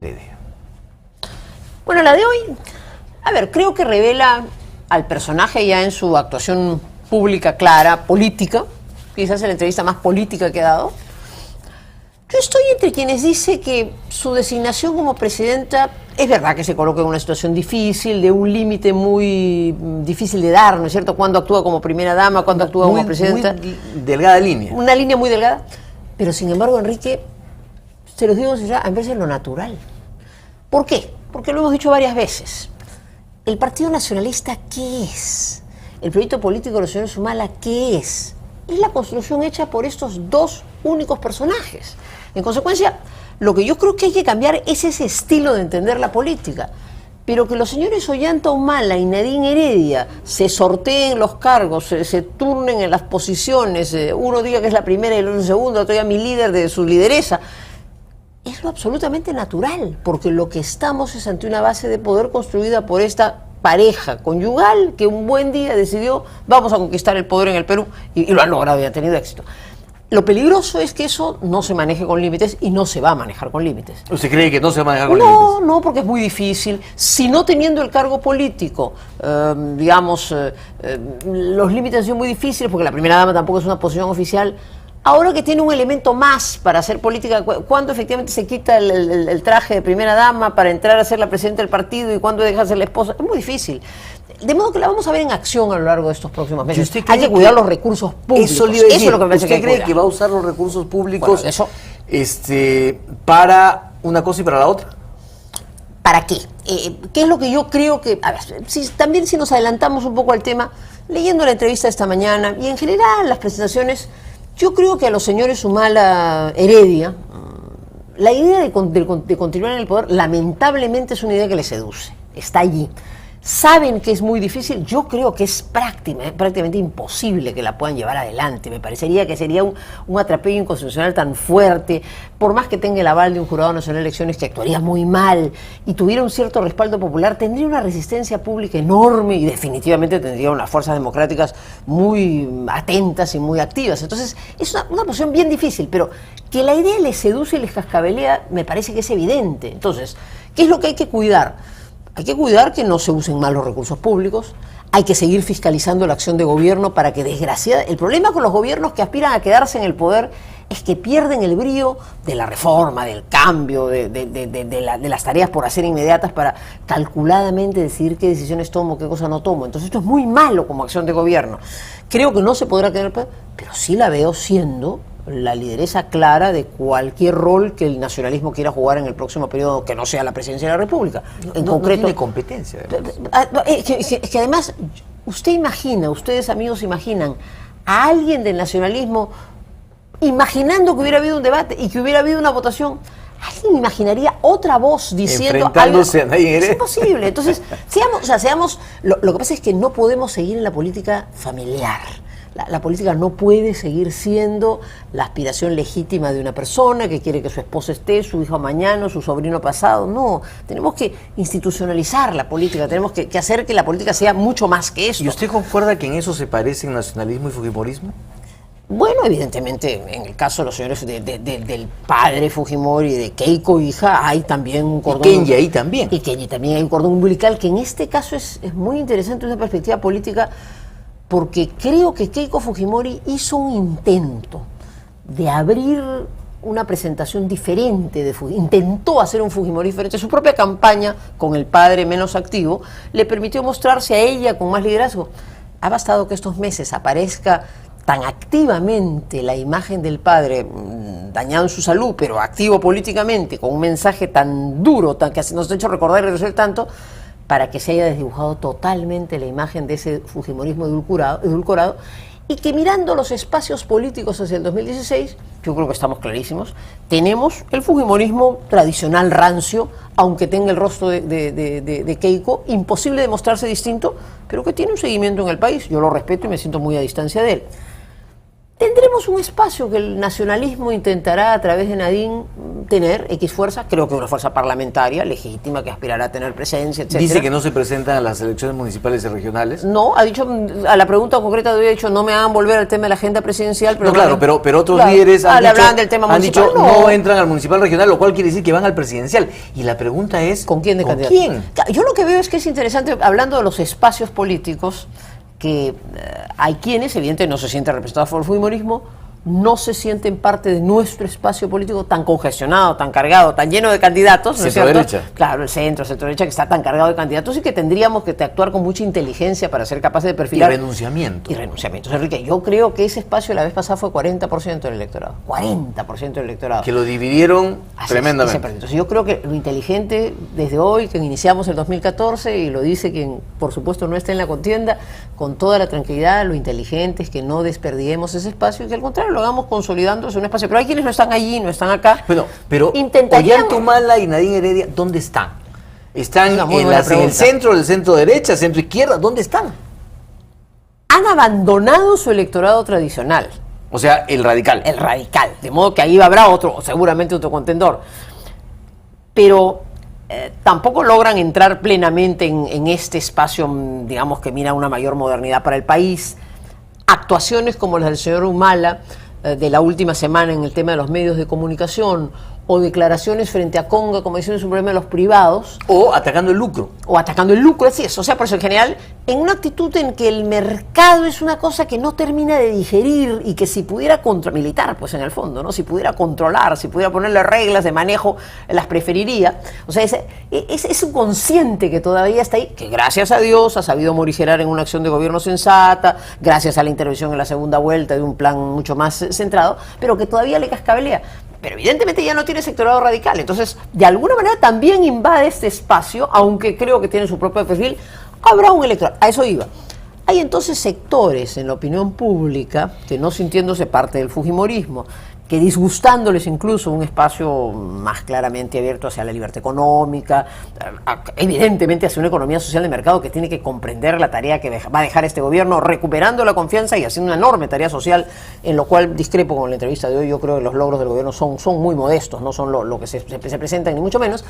Heredia. Bueno, la de hoy, a ver, creo que revela al personaje ya en su actuación pública clara, política, quizás es la entrevista más política que ha dado. Yo estoy entre quienes dicen que su designación como presidenta es verdad que se coloca en una situación difícil, de un límite muy difícil de dar, ¿no es cierto? Cuando actúa como primera dama, cuando actúa como presidenta. Muy delgada línea. Una línea muy delgada. Pero sin embargo, Enrique, se los digo ya, a veces es lo natural. ¿Por qué? Porque lo hemos dicho varias veces. ¿El Partido Nacionalista qué es? ¿El proyecto político de los señores Humala qué es? Es la construcción hecha por estos dos únicos personajes. En consecuencia, lo que yo creo que hay que cambiar es ese estilo de entender la política. Pero que los señores Ollanta Humala y Nadine Heredia se sorteen los cargos, se turnen en las posiciones, uno diga que es la primera y el otro segundo, otro diga mi líder de su lideresa, es lo absolutamente natural, porque lo que estamos es ante una base de poder construida por esta pareja conyugal que un buen día decidió vamos a conquistar el poder en el Perú y lo han logrado y han tenido éxito. Lo peligroso es que eso no se maneje con límites y no se va a manejar con límites. ¿Usted cree que no se va a manejar con límites? No, porque es muy difícil. Si no teniendo el cargo político, los límites son muy difíciles porque la primera dama tampoco es una posición oficial. Ahora que tiene un elemento más para hacer política, ¿cuándo efectivamente se quita el traje de primera dama para entrar a ser la presidenta del partido y cuándo deja de ser la esposa? Es muy difícil. De modo que la vamos a ver en acción a lo largo de estos próximos meses. Hay que cuidar los recursos públicos. Eso es lo que me parece. ¿Usted cree que va a usar los recursos públicos bueno, para una cosa y para la otra? ¿Para qué? ¿Qué es lo que yo creo que... A ver, también si nos adelantamos un poco al tema, leyendo la entrevista de esta mañana y en general las presentaciones... Yo creo que a los señores Humala Heredia, la idea de continuar en el poder, lamentablemente es una idea que les seduce, está allí. Saben que es muy difícil, yo creo que es prácticamente imposible que la puedan llevar adelante. Me parecería que sería un atropello inconstitucional tan fuerte, por más que tenga el aval de un jurado nacional de elecciones que actuaría muy mal y tuviera un cierto respaldo popular, tendría una resistencia pública enorme y definitivamente tendría unas fuerzas democráticas muy atentas y muy activas. Entonces es una posición bien difícil, pero que la idea les seduce y les cascabelea me parece que es evidente. Entonces, ¿qué es lo que hay que cuidar? Hay que cuidar que no se usen mal los recursos públicos, hay que seguir fiscalizando la acción de gobierno para que el problema con los gobiernos que aspiran a quedarse en el poder es que pierden el brío de la reforma, del cambio, de las tareas por hacer inmediatas para calculadamente decidir qué decisiones tomo, qué cosa no tomo. Entonces esto es muy malo como acción de gobierno. Creo que no se podrá quedar, pero sí la veo siendo la lideresa clara de cualquier rol que el nacionalismo quiera jugar en el próximo periodo que no sea la presidencia de la República. En concreto, no tiene competencia. Es que además, ustedes amigos imaginan a alguien del nacionalismo imaginando que hubiera habido un debate y que hubiera habido una votación. ¿Alguien imaginaría otra voz diciendo enfrentándose a Nadine Heredia? Es imposible. Entonces, lo que pasa es que no podemos seguir en la política familiar. La política no puede seguir siendo la aspiración legítima de una persona que quiere que su esposa esté, su hijo mañana, su sobrino pasado. No, tenemos que institucionalizar la política, tenemos que hacer que la política sea mucho más que eso. ¿Y usted concuerda que en eso se parecen nacionalismo y fujimorismo? Bueno, evidentemente, en el caso de los señores del padre Fujimori y de Keiko hija, hay también un cordón... Y Kenji ahí también. Y Kenji también hay un cordón umbilical que en este caso es muy interesante desde una perspectiva política, porque creo que Keiko Fujimori hizo un intento de abrir una presentación diferente, intentó hacer un Fujimori diferente. Su propia campaña con el padre menos activo le permitió mostrarse a ella con más liderazgo. Ha bastado que estos meses aparezca tan activamente la imagen del padre, dañado en su salud, pero activo políticamente, con un mensaje tan duro, que nos ha hecho recordar y resolver tanto, para que se haya desdibujado totalmente la imagen de ese fujimorismo edulcorado, y que mirando los espacios políticos hacia el 2016, yo creo que estamos clarísimos, tenemos el fujimorismo tradicional rancio, aunque tenga el rostro de Keiko, imposible de mostrarse distinto, pero que tiene un seguimiento en el país. Yo lo respeto y me siento muy a distancia de él. Tendremos tenemos un espacio que el nacionalismo intentará a través de Nadine tener, X fuerza, creo que una fuerza parlamentaria legítima que aspirará a tener presencia, etc. Dice que no se presentan a las elecciones municipales y regionales. No, ha dicho, a la pregunta concreta de hoy, ha dicho, no me hagan volver al tema de la agenda presidencial. Pero No, claro, pero otros líderes le han hablaban del tema municipal. dicho no entran al municipal regional, lo cual quiere decir que van al presidencial. Y la pregunta es, ¿con quién de candidato? ¿Quién? Yo lo que veo es que es interesante, hablando de los espacios políticos, que hay quienes, evidentemente, no se sienten representados por el fujimorismo, no se sienten parte de nuestro espacio político tan congestionado, tan cargado, tan lleno de candidatos, ¿no es cierto? Centro-derecha. Claro, el centro-derecha, que está tan cargado de candidatos y que tendríamos que actuar con mucha inteligencia para ser capaces de perfilar. Y renunciamiento. Y renunciamientos. Enrique, yo creo que ese espacio la vez pasada fue 40% del electorado. 40% del electorado. Que lo dividieron tremendamente. Entonces yo creo que lo inteligente desde hoy, que iniciamos el 2014, y lo dice quien por supuesto no está en la contienda, con toda la tranquilidad, lo inteligente es que no desperdiemos ese espacio y que al contrario lo hagamos consolidándose un espacio. Pero hay quienes no están allí, no están acá. Bueno, pero Ollantumala y Nadine Heredia, ¿dónde están? ¿Están en el centro, del centro derecha, centro izquierda? ¿Dónde están? Han abandonado su electorado tradicional. O sea, el radical. El radical. De modo que ahí habrá otro, seguramente otro contendor. Pero tampoco logran entrar plenamente en este espacio, digamos, que mira una mayor modernidad para el país. Actuaciones como las del señor Humala, de la última semana en el tema de los medios de comunicación, o declaraciones frente a Conga como diciendo es un problema de los privados. O atacando el lucro. O atacando el lucro, así es. O sea, por eso en general, en una actitud en que el mercado es una cosa que no termina de digerir y que si pudiera militar, pues en el fondo, ¿no? Si pudiera controlar, si pudiera ponerle reglas de manejo, las preferiría. O sea, es un consciente que todavía está ahí, que gracias a Dios ha sabido morigerar en una acción de gobierno sensata, gracias a la intervención en la segunda vuelta de un plan mucho más centrado, pero que todavía le cascabelea. Pero evidentemente ya no tiene sectorado radical, entonces de alguna manera también invade este espacio, aunque creo que tiene su propio perfil, habrá un electorado, a eso iba. Hay entonces sectores en la opinión pública que no sintiéndose parte del fujimorismo, que disgustándoles incluso un espacio más claramente abierto hacia la libertad económica, evidentemente hacia una economía social de mercado que tiene que comprender la tarea que va a dejar este gobierno, recuperando la confianza y haciendo una enorme tarea social, en lo cual discrepo con la entrevista de hoy. Yo creo que los logros del gobierno son muy modestos, no son lo que se presentan, ni mucho menos.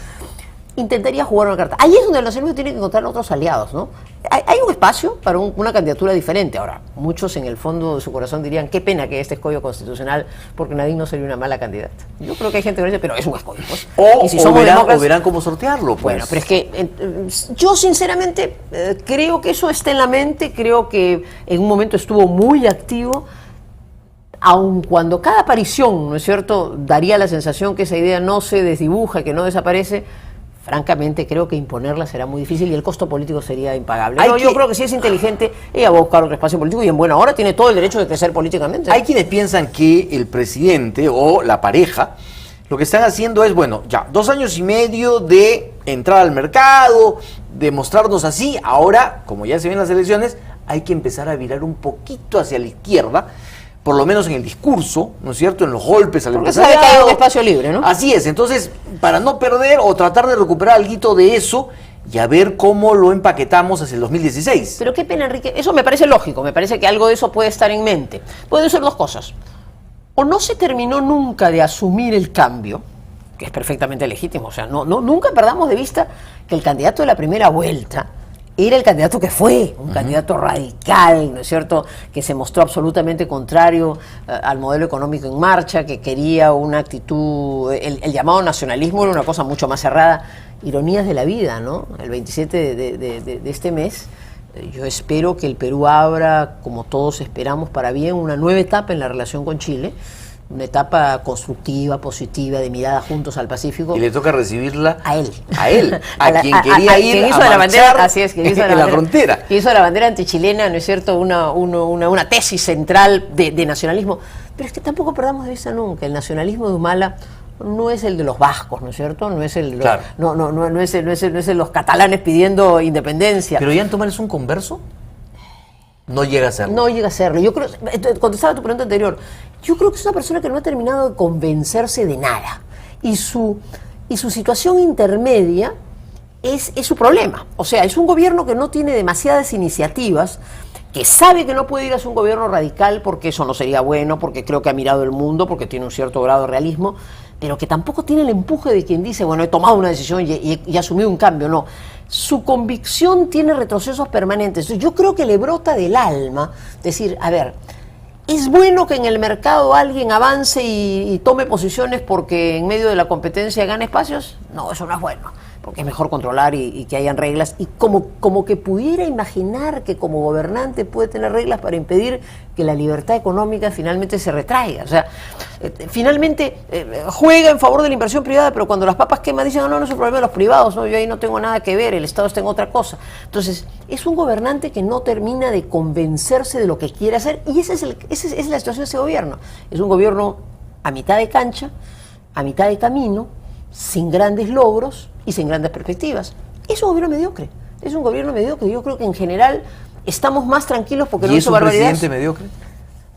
Intentaría jugar una carta. Ahí es donde el nacionalismo tiene que encontrar otros aliados, ¿no? Hay un espacio para una candidatura diferente. Ahora, muchos en el fondo de su corazón dirían, qué pena que este escollo constitucional, porque Nadine no sería una mala candidata. Yo creo que hay gente que dice, pero es un escollo, pues. Y si verán cómo sortearlo, pues. Bueno, pero es que yo sinceramente creo que eso está en la mente, creo que en un momento estuvo muy activo, aun cuando cada aparición, ¿no es cierto?, daría la sensación que esa idea no se desdibuja, que no desaparece. Francamente, creo que imponerla será muy difícil y el costo político sería impagable. Yo creo que si es inteligente, ella va a buscar otro espacio político y en buena hora tiene todo el derecho de crecer políticamente. Hay quienes piensan que el presidente o la pareja lo que están haciendo es, bueno, ya, 2 años y medio de entrar al mercado, de mostrarnos así. Ahora, como ya se ven las elecciones, hay que empezar a virar un poquito hacia la izquierda, por lo menos en el discurso, ¿no es cierto?, en los golpes al empresariado. Porque sabe que hay un espacio libre, ¿no? Así es, entonces, para no perder o tratar de recuperar algo de eso y a ver cómo lo empaquetamos hacia el 2016. Pero qué pena, Enrique, eso me parece lógico, me parece que algo de eso puede estar en mente. Pueden ser 2 cosas. O no se terminó nunca de asumir el cambio, que es perfectamente legítimo, o sea, nunca perdamos de vista que el candidato de la primera vuelta era el candidato que fue, un candidato radical, ¿no es cierto?, que se mostró absolutamente contrario al modelo económico en marcha, que quería una actitud, el llamado nacionalismo era una cosa mucho más cerrada. Ironías de la vida, ¿no? El 27 de este mes, yo espero que el Perú abra, como todos esperamos, para bien, una nueva etapa en la relación con Chile, una etapa constructiva, positiva, de mirada juntos al Pacífico. Y le toca recibirla a él. A quien quería ir a marchar bandera, así es, que hizo en la frontera. Que hizo la bandera antichilena, ¿no es cierto?, una tesis central de nacionalismo. Pero es que tampoco perdamos de vista nunca, el nacionalismo de Humala no es el de los vascos, ¿no es cierto? No es el de los, claro. no es el de los catalanes pidiendo independencia. ¿Pero Ollantumala es un converso? No llega a serlo. No llega a serlo. Yo creo, contestaba a tu pregunta anterior, yo creo que es una persona que no ha terminado de convencerse de nada. Y su situación intermedia es su problema. O sea, es un gobierno que no tiene demasiadas iniciativas, que sabe que no puede ir hacia un gobierno radical porque eso no sería bueno, porque creo que ha mirado el mundo, porque tiene un cierto grado de realismo, pero que tampoco tiene el empuje de quien dice, bueno, he tomado una decisión y asumido un cambio. No, su convicción tiene retrocesos permanentes. Yo creo que le brota del alma decir, a ver, ¿es bueno que en el mercado alguien avance y tome posiciones porque en medio de la competencia gane espacios? No, eso no es bueno, porque es mejor controlar y que hayan reglas. Y como que pudiera imaginar que como gobernante puede tener reglas para impedir que la libertad económica finalmente se retraiga. O sea, finalmente juega en favor de la inversión privada, pero cuando las papas queman dicen, no es un problema de los privados, no, yo ahí no tengo nada que ver, el Estado está en otra cosa. Entonces, es un gobernante que no termina de convencerse de lo que quiere hacer, y esa es la situación de ese gobierno. Es un gobierno a mitad de cancha, a mitad de camino, sin grandes logros y sin grandes perspectivas. Es un gobierno mediocre. Es un gobierno mediocre. Yo creo que en general estamos más tranquilos porque no hizo barbaridades. ¿Y es un presidente mediocre?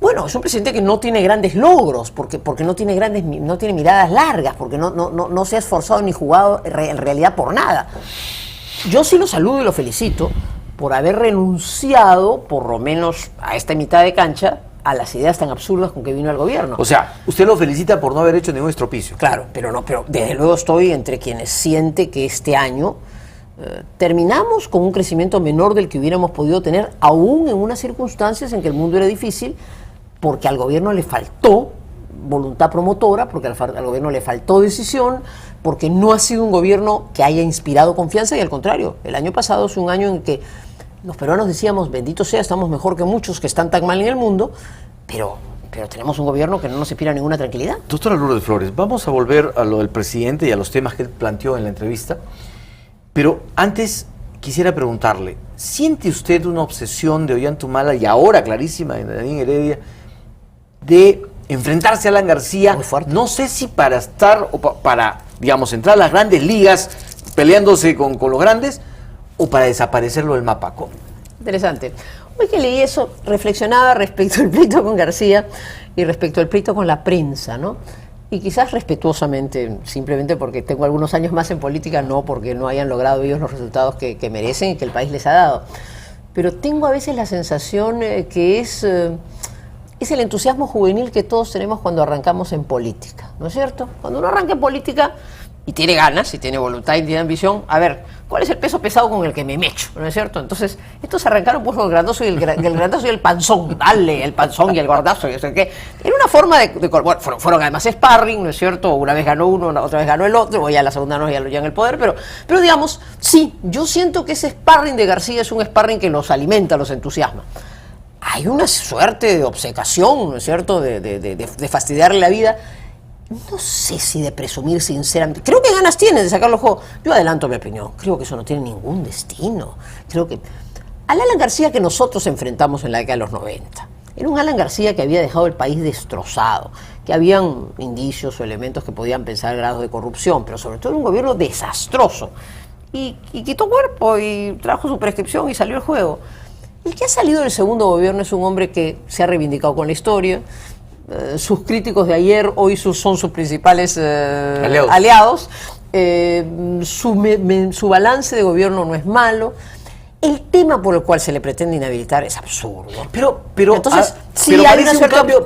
Bueno, es un presidente que no tiene grandes logros, porque no tiene miradas largas, porque no se ha esforzado ni jugado en realidad por nada. Yo sí lo saludo y lo felicito por haber renunciado, por lo menos a esta mitad de cancha, a las ideas tan absurdas con que vino al gobierno. O sea, usted lo felicita por no haber hecho ningún estropicio. Claro, pero desde luego estoy entre quienes siente que este año terminamos con un crecimiento menor del que hubiéramos podido tener, aún en unas circunstancias en que el mundo era difícil, porque al gobierno le faltó voluntad promotora, porque al gobierno le faltó decisión, porque no ha sido un gobierno que haya inspirado confianza, y al contrario, el año pasado es un año en que los peruanos decíamos, bendito sea, estamos mejor que muchos que están tan mal en el mundo, pero tenemos un gobierno que no nos inspira ninguna tranquilidad. Doctora Lourdes Flores, vamos a volver a lo del presidente y a los temas que él planteó en la entrevista, pero antes quisiera preguntarle, ¿siente usted una obsesión de Ollanta-Humala y ahora clarísima de Nadine Heredia de enfrentarse a Alan García? Muy fuerte. No sé si para estar o para, digamos, entrar a las grandes ligas peleándose con los grandes, o para desaparecerlo del mapa. ¿Cómo? Interesante. Hoy que leí eso, reflexionaba respecto al pleito con García y respecto al pleito con la prensa, ¿no? Y quizás respetuosamente, simplemente porque tengo algunos años más en política, no porque no hayan logrado ellos los resultados que merecen y que el país les ha dado. Pero tengo a veces la sensación que es el entusiasmo juvenil que todos tenemos cuando arrancamos en política, ¿no es cierto? Cuando uno arranca en política y tiene ganas, y tiene voluntad y tiene ambición, a ver, ¿cuál es el peso pesado con el que me mecho? ¿No es cierto? Entonces, estos arrancaron pues con el grandoso y el grandazo y el panzón, dale, el panzón y el gordazo, y o sea, que era una forma bueno, fueron además sparring, ¿no es cierto? Una vez ganó uno, otra vez ganó el otro, o ya la segunda no, ya en el poder, pero digamos, sí, yo siento que ese sparring de García es un sparring que los alimenta, los entusiasma. Hay una suerte de obcecación, ¿no es cierto?, de fastidiarle la vida. No sé si de presumir sinceramente. Creo que ganas tiene de sacarlo al juego. Yo adelanto mi opinión. Creo que eso no tiene ningún destino. Creo que al Alan García que nosotros enfrentamos en la década de los 90 era un Alan García que había dejado el país destrozado, que habían indicios o elementos que podían pensar grados de corrupción, pero sobre todo era un gobierno desastroso. Y quitó cuerpo y trajo su prescripción y salió el juego. El que ha salido del segundo gobierno es un hombre que se ha reivindicado con la historia. Sus críticos de ayer hoy son sus principales aliados. Su balance de gobierno no es malo. El tema por el cual se le pretende inhabilitar es absurdo. Pero entonces,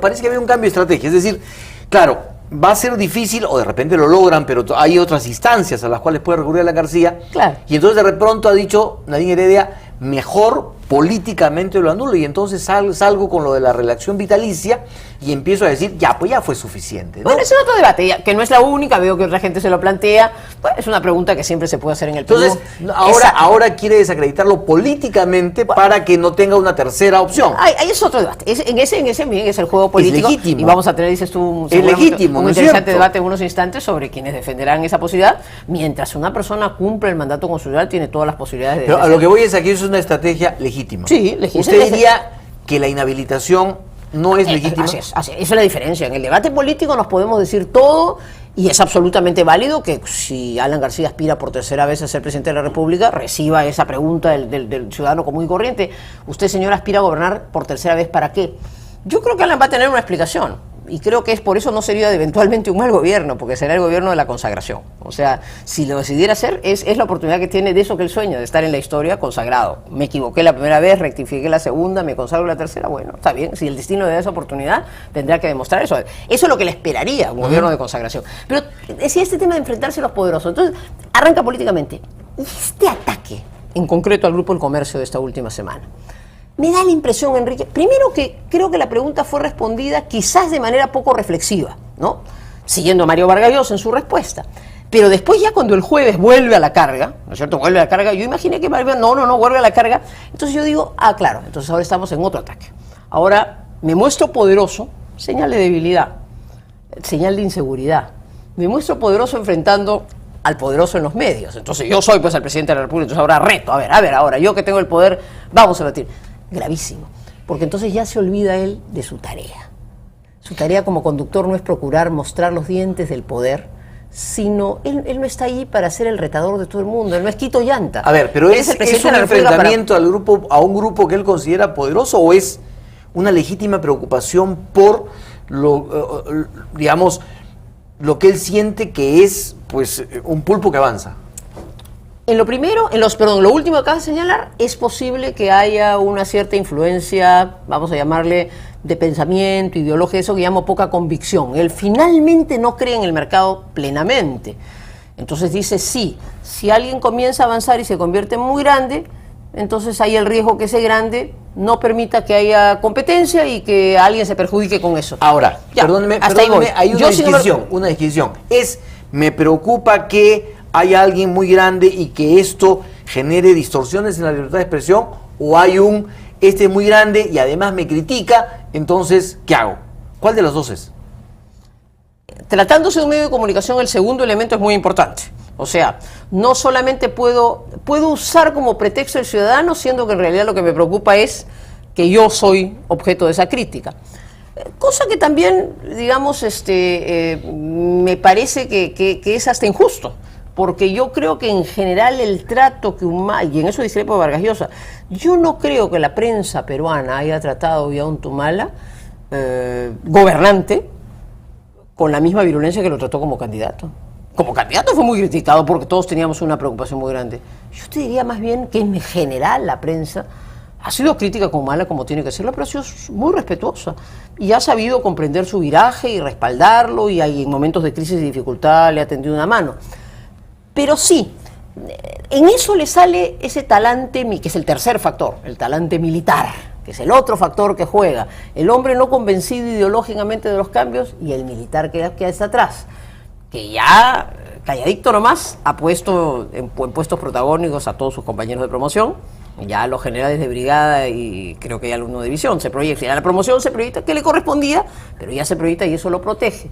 parece que había un cambio de estrategia. Es decir, claro, va a ser difícil, o de repente lo logran, pero hay otras instancias a las cuales puede recurrir Alan García. Claro. Y entonces de pronto ha dicho Nadine Heredia, mejor políticamente lo anulo, y entonces salgo con lo de la reelección vitalicia y empiezo a decir, ya fue suficiente, ¿no? Bueno, ese es otro debate, que no es la única, veo que otra gente se lo plantea, pues es una pregunta que siempre se puede hacer en el Perú. Entonces, ahora quiere desacreditarlo políticamente para que no tenga una tercera opción. Ahí es otro debate, en ese es el juego político. Es legítimo. Y vamos a tener, dices tú, es legítimo, un ¿no interesante debate en unos instantes sobre quienes defenderán esa posibilidad, mientras una persona cumple el mandato constitucional, tiene todas las posibilidades de... Pero a lo que voy es aquí, eso es una estrategia legítima. Sí, legítima. ¿Usted diría que la inhabilitación no es legítima? Así es, esa es la diferencia. En el debate político nos podemos decir todo y es absolutamente válido que si Alan García aspira por tercera vez a ser presidente de la República, reciba esa pregunta del ciudadano común y corriente. ¿Usted, señor, aspira a gobernar por tercera vez para qué? Yo creo que Alan va a tener una explicación. y creo que es por eso no sería eventualmente un mal gobierno, porque será el gobierno de la consagración. O sea, si lo decidiera hacer, es la oportunidad que tiene de eso que él sueña, de estar en la historia consagrado. Me equivoqué la primera vez, rectifiqué la segunda, me consagro la tercera, bueno, está bien, si el destino le da esa oportunidad, tendrá que demostrar eso. Eso es lo que le esperaría a un gobierno de consagración. Pero decía este tema de enfrentarse a los poderosos, entonces arranca políticamente. Y este ataque, en concreto al Grupo El Comercio de esta última semana, me da la impresión, Enrique, primero que creo que la pregunta fue respondida quizás de manera poco reflexiva, ¿no? Siguiendo a Mario Vargas Llosa en su respuesta. Pero después ya cuando el jueves vuelve a la carga, ¿no es cierto? Vuelve a la carga, yo imaginé que no, vuelve a la carga. Entonces yo digo, claro, entonces ahora estamos en otro ataque. Ahora me muestro poderoso, señal de debilidad, señal de inseguridad. Me muestro poderoso enfrentando al poderoso en los medios. Entonces yo soy pues el presidente de la República, entonces ahora reto, a ver, ahora yo que tengo el poder, vamos a batir. Gravísimo, porque entonces ya se olvida él de su tarea. Su tarea como conductor no es procurar mostrar los dientes del poder, sino él no está ahí para ser el retador de todo el mundo, él no es Quito Llanta. A ver, pero ¿es un enfrentamiento a un grupo que él considera poderoso o es una legítima preocupación por digamos, lo que él siente que es pues un pulpo que avanza? En lo primero, lo último que acabas de señalar, es posible que haya una cierta influencia, vamos a llamarle, de pensamiento, ideología, eso que llamo poca convicción. Él finalmente no cree en el mercado plenamente. Entonces dice, sí, si alguien comienza a avanzar y se convierte en muy grande, entonces hay el riesgo que ese grande no permita que haya competencia y que alguien se perjudique con eso. Ahora, perdóneme, hay una disquisición. Me preocupa que haya alguien muy grande y que esto genere distorsiones en la libertad de expresión, o hay este es muy grande y además me critica, entonces, ¿qué hago? ¿Cuál de los dos es? Tratándose de un medio de comunicación, el segundo elemento es muy importante. O sea, no solamente puedo usar como pretexto el ciudadano, siendo que en realidad lo que me preocupa es que yo soy objeto de esa crítica. Cosa que también, digamos, me parece que es hasta injusto. Porque yo creo que en general el trato que y en eso discrepo de Vargas Llosa, yo no creo que la prensa peruana haya tratado a Ollanta gobernante con la misma virulencia que lo trató como candidato. Como candidato fue muy criticado porque todos teníamos una preocupación muy grande. Yo te diría más bien que en general la prensa ha sido crítica con Humala como tiene que serlo, pero ha sido muy respetuosa y ha sabido comprender su viraje y respaldarlo, y en momentos de crisis y dificultad le ha tendido una mano. Pero sí, en eso le sale ese talante, que es el tercer factor, el talante militar, que es el otro factor que juega. El hombre no convencido ideológicamente de los cambios y el militar que está atrás, que ya, calladito nomás, ha puesto en puestos protagónicos a todos sus compañeros de promoción, ya los generales de brigada y creo que ya el 1 de división se proyecta. Ya la promoción se proyecta que le correspondía, pero ya se proyecta y eso lo protege.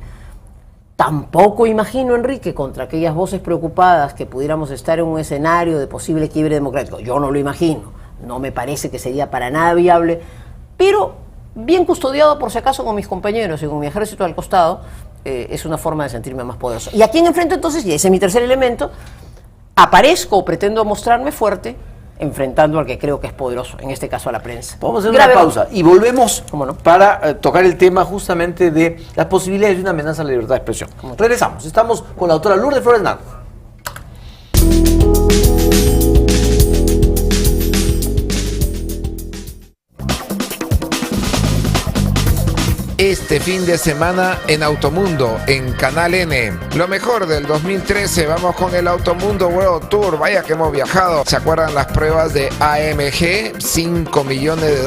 Tampoco imagino, Enrique, contra aquellas voces preocupadas que pudiéramos estar en un escenario de posible quiebre democrático. Yo no lo imagino, no me parece que sería para nada viable, pero bien custodiado por si acaso con mis compañeros y con mi ejército al costado, es una forma de sentirme más poderoso. ¿Y a quién enfrento entonces? Y ese es mi tercer elemento. Aparezco o pretendo mostrarme fuerte enfrentando al que creo que es poderoso, en este caso a la prensa. Vamos a hacer una pausa y volvemos para tocar el tema justamente de las posibilidades de una amenaza a la libertad de expresión. Regresamos, estamos con la doctora Lourdes Flores Nal. Este fin de semana en Automundo, en Canal N. Lo mejor del 2013, vamos con el Automundo World Tour. Vaya que hemos viajado. ¿Se acuerdan las pruebas de AMG? $5 millones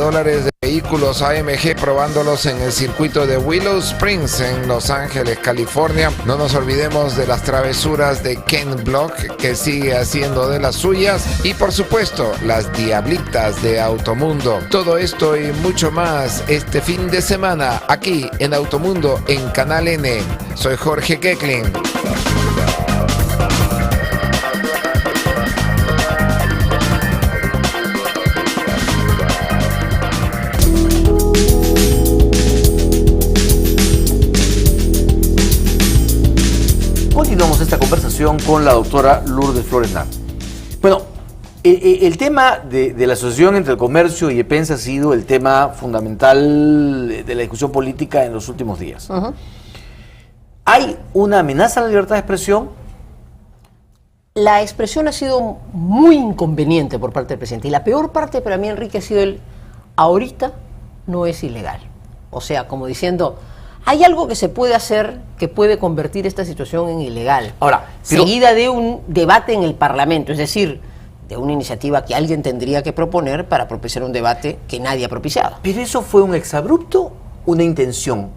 de vehículos AMG probándolos en el circuito de Willow Springs en Los Ángeles, California. No nos olvidemos de las travesuras de Ken Block, que sigue haciendo de las suyas. Y por supuesto, las diablitas de Automundo. Todo esto y mucho más este fin de semana aquí en Automundo en Canal N. Soy Jorge Keckling. Continuamos esta conversación con la doctora Lourdes Flores Nal. Bueno, El tema de la asociación entre el comercio y EPENSA ha sido el tema fundamental de la discusión política en los últimos días. ¿Hay una amenaza a la libertad de expresión? La expresión ha sido muy inconveniente por parte del presidente. Y la peor parte para mí, Enrique, ha sido ahorita no es ilegal. O sea, como diciendo, hay algo que se puede hacer que puede convertir esta situación en ilegal. Ahora, seguida de un debate en el Parlamento, es decir, de una iniciativa que alguien tendría que proponer para propiciar un debate que nadie ha propiciado. ¿Pero eso fue un exabrupto, una intención?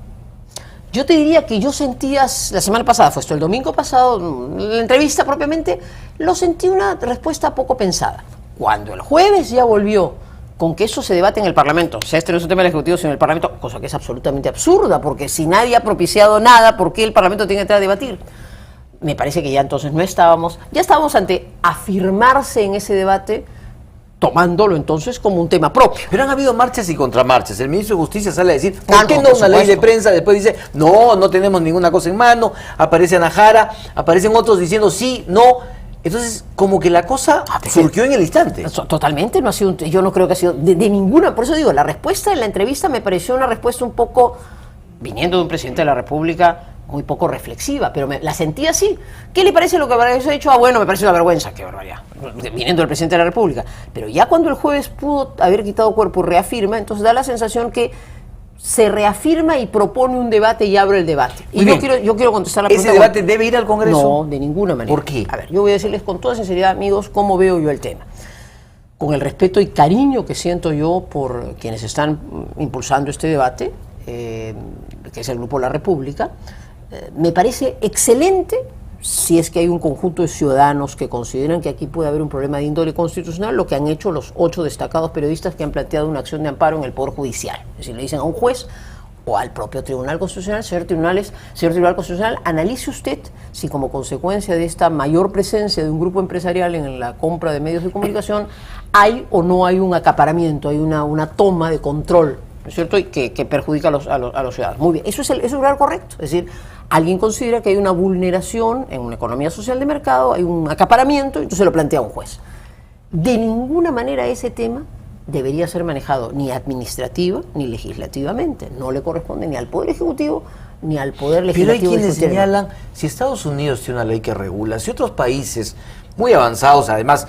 Yo te diría que yo sentía, la semana pasada, fue esto, el domingo pasado, la entrevista propiamente, lo sentí una respuesta poco pensada. Cuando el jueves ya volvió con que eso se debate en el Parlamento, o sea, este no es un tema del Ejecutivo, sino en el Parlamento, cosa que es absolutamente absurda, porque si nadie ha propiciado nada, ¿por qué el Parlamento tiene que entrar a debatir? Me parece que ya entonces ya estábamos ante afirmarse en ese debate, tomándolo entonces como un tema propio. Pero han habido marchas y contramarchas. El ministro de Justicia sale a decir, ¿por qué no, no por una ley de supuesto. prensa? Después dice, no tenemos ninguna cosa en mano. Aparece Ana Jara, aparecen otros diciendo sí, no. Entonces, como que la cosa surgió en el instante. Totalmente, no ha sido yo no creo que ha sido de ninguna, por eso digo, la respuesta en la entrevista me pareció una respuesta un poco, viniendo de un presidente de la República, muy poco reflexiva, pero la sentí así. ¿Qué le parece lo que ha dicho? Ah, bueno, me parece una vergüenza, qué barbaridad, viniendo del presidente de la República. Pero ya cuando el jueves pudo haber quitado cuerpo y reafirma, entonces da la sensación que se reafirma y propone un debate y abre el debate. Y yo quiero contestar la pregunta. ¿Ese debate debe ir al Congreso? No, de ninguna manera. ¿Por qué? A ver, yo voy a decirles con toda sinceridad, amigos, cómo veo yo el tema. Con el respeto y cariño que siento yo por quienes están impulsando este debate, que es el Grupo La República, me parece excelente si es que hay un conjunto de ciudadanos que consideran que aquí puede haber un problema de índole constitucional, lo que han hecho los 8 destacados periodistas que han planteado una acción de amparo en el Poder Judicial. Es decir, le dicen a un juez o al propio Tribunal Constitucional, señor Tribunal Constitucional, analice usted si como consecuencia de esta mayor presencia de un grupo empresarial en la compra de medios de comunicación hay o no hay un acaparamiento, hay una toma de control, ¿no es cierto?, y que perjudica a los ciudadanos. Muy bien, eso es un lugar correcto. Es decir, alguien considera que hay una vulneración en una economía social de mercado, hay un acaparamiento, entonces lo plantea un juez. De ninguna manera ese tema debería ser manejado ni administrativa ni legislativamente. No le corresponde ni al Poder Ejecutivo ni al Poder Legislativo. Pero hay quienes señalan, si Estados Unidos tiene una ley que regula, si otros países muy avanzados, además,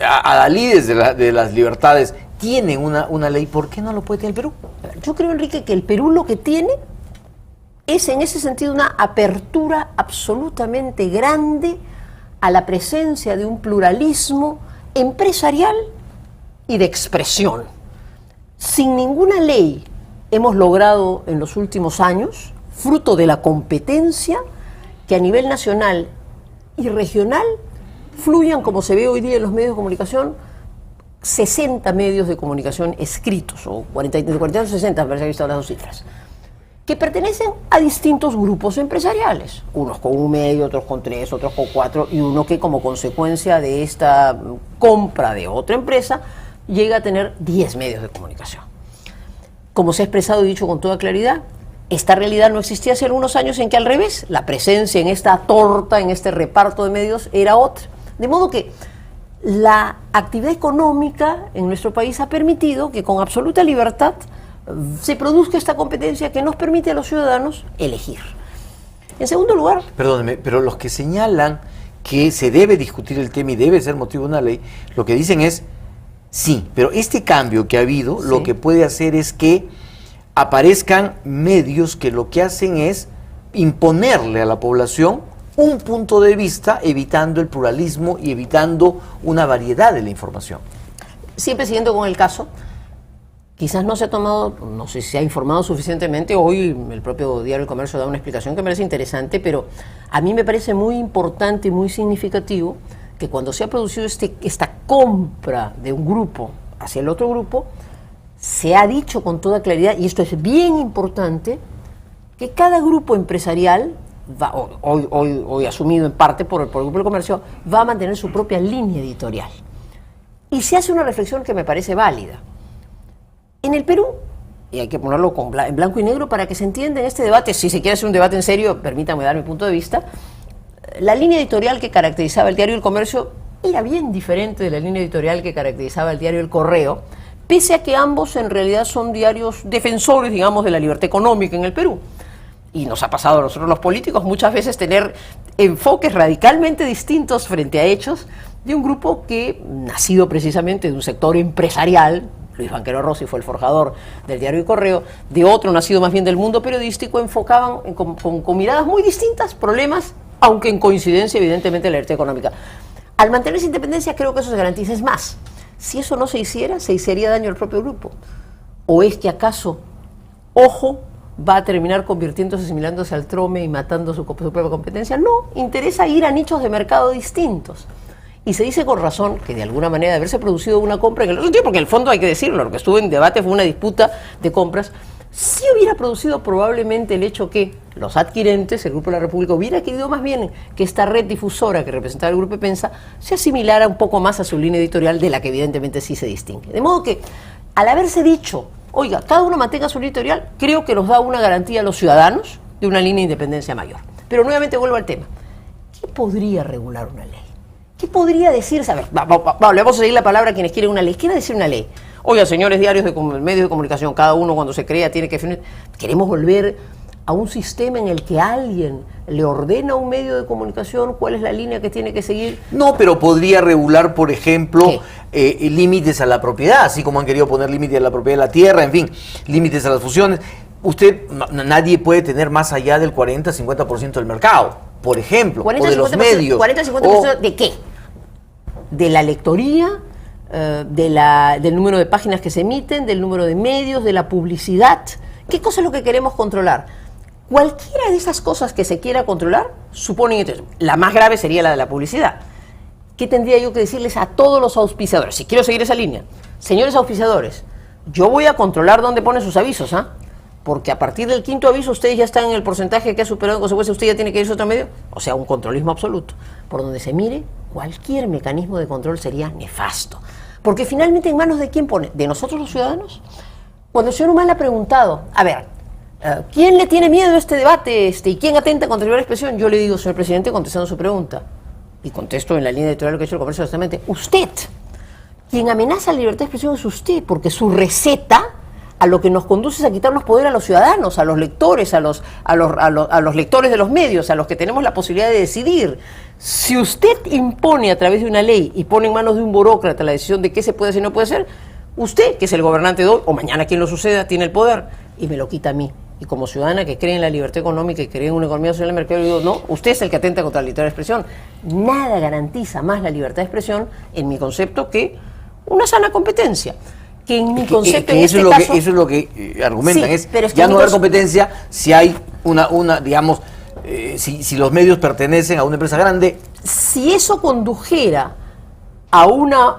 adalides de las libertades, tienen una ley, ¿por qué no lo puede tener el Perú? Yo creo, Enrique, que el Perú lo que tiene es en ese sentido una apertura absolutamente grande a la presencia de un pluralismo empresarial y de expresión. Sin ninguna ley hemos logrado en los últimos años, fruto de la competencia, que a nivel nacional y regional fluyan, como se ve hoy día en los medios de comunicación, 60 medios de comunicación escritos, o 40 o 60, me parece que he visto las dos cifras, que pertenecen a distintos grupos empresariales, unos con un medio, otros con 3, otros con 4, y uno que como consecuencia de esta compra de otra empresa llega a tener 10 medios de comunicación. Como se ha expresado y dicho con toda claridad, esta realidad no existía hace algunos años, en que al revés, la presencia en esta torta, en este reparto de medios era otra. De modo que la actividad económica en nuestro país ha permitido que con absoluta libertad se produzca esta competencia que nos permite a los ciudadanos elegir. En segundo lugar... Perdóneme, pero los que señalan que se debe discutir el tema y debe ser motivo de una ley, lo que dicen es, sí, pero este cambio que ha habido, sí, lo que puede hacer es que aparezcan medios que lo que hacen es imponerle a la población un punto de vista, evitando el pluralismo y evitando una variedad de la información. Siempre siguiendo con el caso, quizás no se ha tomado, no sé si se ha informado suficientemente. Hoy el propio Diario El Comercio da una explicación que me parece interesante, pero a mí me parece muy importante y muy significativo que cuando se ha producido esta compra de un grupo hacia el otro grupo, se ha dicho con toda claridad, y esto es bien importante, que cada grupo empresarial, hoy asumido en parte por el Grupo del Comercio, va a mantener su propia línea editorial. Y se hace una reflexión que me parece válida. En el Perú, y hay que ponerlo en blanco y negro para que se entienda en este debate, si se quiere hacer un debate en serio, permítanme dar mi punto de vista, la línea editorial que caracterizaba el Diario El Comercio era bien diferente de la línea editorial que caracterizaba el diario El Correo, pese a que ambos en realidad son diarios defensores, digamos, de la libertad económica en el Perú. Y nos ha pasado a nosotros los políticos muchas veces tener enfoques radicalmente distintos frente a hechos de un grupo que, nacido precisamente de un sector empresarial, Luis Banquero Rossi fue el forjador del diario El Correo, de otro nacido más bien del mundo periodístico, enfocaban con miradas muy distintas problemas, aunque en coincidencia evidentemente de la libertad económica. Al mantener esa independencia creo que eso se garantiza. Es más, si eso no se hiciera, se hiciera daño al propio grupo. ¿O es que acaso, ojo, va a terminar convirtiéndose, asimilándose al trome y matando su propia competencia? No, interesa ir a nichos de mercado distintos. Y se dice con razón que de alguna manera de haberse producido una compra en el otro sentido, porque en el fondo hay que decirlo, lo que estuvo en debate fue una disputa de compras, sí hubiera producido probablemente el hecho que los adquirentes, el Grupo de la República, hubiera querido más bien que esta red difusora que representaba el Grupo Pensa se asimilara un poco más a su línea editorial, de la que evidentemente sí se distingue. De modo que, al haberse dicho, oiga, cada uno mantenga su línea editorial, creo que nos da una garantía a los ciudadanos de una línea de independencia mayor. Pero nuevamente vuelvo al tema. ¿Qué podría regular una ley? ¿Qué podría decirse? A ver, le vamos a seguir la palabra a quienes quieren una ley. ¿Qué quiere decir una ley? Oiga, señores diarios de medios de comunicación, cada uno cuando se crea tiene que definir. ¿Queremos volver a un sistema en el que alguien le ordena a un medio de comunicación cuál es la línea que tiene que seguir? No, pero podría regular, por ejemplo, límites a la propiedad, así como han querido poner límites a la propiedad de la tierra, en fin, límites a las fusiones. Nadie puede tener más allá del 40-50% del mercado, por ejemplo, o de los medios. ¿40-50% de qué? De la lectoría, del número de páginas que se emiten, del número de medios, de la publicidad. ¿Qué cosa es lo que queremos controlar? Cualquiera de esas cosas que se quiera controlar, suponen, entonces, la más grave sería la de la publicidad. ¿Qué tendría yo que decirles a todos los auspiciadores? Si quiero seguir esa línea, señores auspiciadores, yo voy a controlar dónde ponen sus avisos, ¿ah? Porque a partir del quinto aviso ustedes ya están en el porcentaje que ha superado, en consecuencia usted ya tiene que irse a otro medio. O sea, un controlismo absoluto. Por donde se mire, cualquier mecanismo de control sería nefasto. Porque finalmente, ¿en manos de quién pone? ¿De nosotros los ciudadanos? Cuando el señor Humala ha preguntado, a ver, ¿quién le tiene miedo a este debate y quién atenta contra la libertad de expresión? Yo le digo, señor presidente, contestando su pregunta, y contesto en la línea editorial lo que ha hecho el comercio justamente, usted. Quien amenaza la libertad de expresión es usted, porque su receta a lo que nos conduce es a quitarnos poder a los ciudadanos, a los lectores, a los lectores de los medios, a los que tenemos la posibilidad de decidir. Si usted impone a través de una ley y pone en manos de un burócrata la decisión de qué se puede hacer y no puede hacer, usted, que es el gobernante de hoy, o mañana quien lo suceda, tiene el poder y me lo quita a mí. Y como ciudadana que cree en la libertad económica y cree en una economía social de mercado, yo digo, no, usted es el que atenta contra la libertad de expresión. Nada garantiza más la libertad de expresión, en mi concepto, que una sana competencia. Que en mi concepto en este caso... Eso es lo que argumentan, sí, es pero es que ya no haber competencia si hay digamos, si los medios pertenecen a una empresa grande. Si eso condujera a una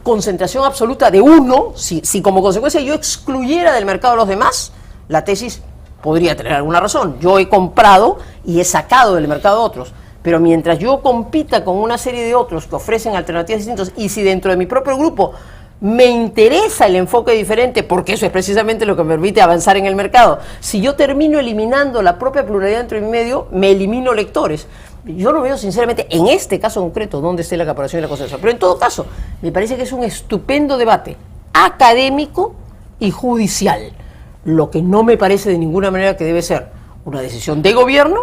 concentración absoluta de uno, si como consecuencia yo excluyera del mercado a los demás, la tesis podría tener alguna razón. Yo he comprado y he sacado del mercado a otros, pero mientras yo compita con una serie de otros que ofrecen alternativas distintas, y si dentro de mi propio grupo me interesa el enfoque diferente, porque eso es precisamente lo que me permite avanzar en el mercado, si yo termino eliminando la propia pluralidad dentro de mi medio, me elimino lectores. Yo no veo sinceramente en este caso concreto dónde esté la acaparación y la cosa de eso, pero en todo caso me parece que es un estupendo debate académico y judicial, lo que no me parece de ninguna manera que debe ser una decisión de gobierno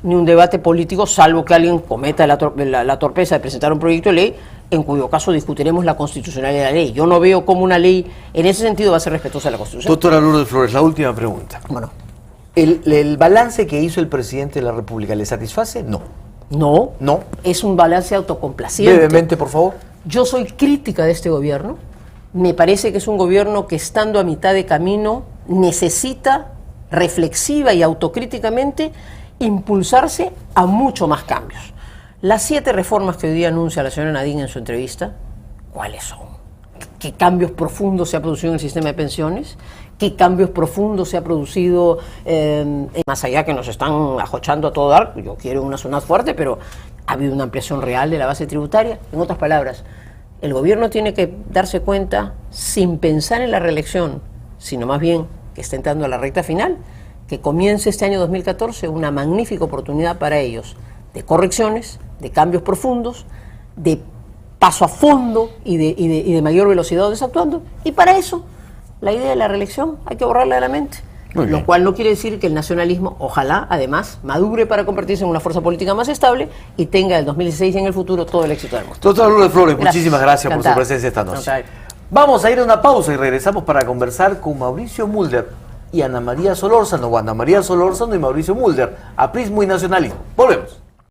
ni un debate político, salvo que alguien cometa la torpeza de presentar un proyecto de ley, en cuyo caso discutiremos la constitucionalidad de la ley. Yo no veo cómo una ley en ese sentido va a ser respetuosa de la Constitución. Doctora Lourdes Flores, la última pregunta. Bueno. ¿El balance que hizo el presidente de la República le satisface? No. No. Es un balance autocomplaciente. Brevemente, por favor. Yo soy crítica de este gobierno. Me parece que es un gobierno que, estando a mitad de camino, necesita reflexiva y autocríticamente impulsarse a mucho más cambios. Las 7 reformas que hoy día anuncia la señora Nadine en su entrevista, ¿cuáles son? ¿Qué cambios profundos se ha producido en el sistema de pensiones? ¿Qué cambios profundos se ha producido, más allá que nos están ajochando a todo dar? Yo quiero una zona fuerte, pero ha habido una ampliación real de la base tributaria. En otras palabras, el gobierno tiene que darse cuenta, sin pensar en la reelección, sino más bien que está entrando a la recta final, que comience este año 2014 una magnífica oportunidad para ellos de correcciones, de cambios profundos, de paso a fondo y de mayor velocidad desactuando. Y para eso, la idea de la reelección hay que borrarla de la mente. Lo cual no quiere decir que el nacionalismo, ojalá, además, madure para convertirse en una fuerza política más estable y tenga el 2016 y en el futuro todo el éxito del mundo. Doctora Lourdes Flores, muchísimas gracias por su presencia esta noche. Encantada. Vamos a ir a una pausa y regresamos para conversar con Mauricio Mulder y Ana María Solórzano, o Ana María Solórzano y Mauricio Mulder, aprismo y nacionalismo. Volvemos.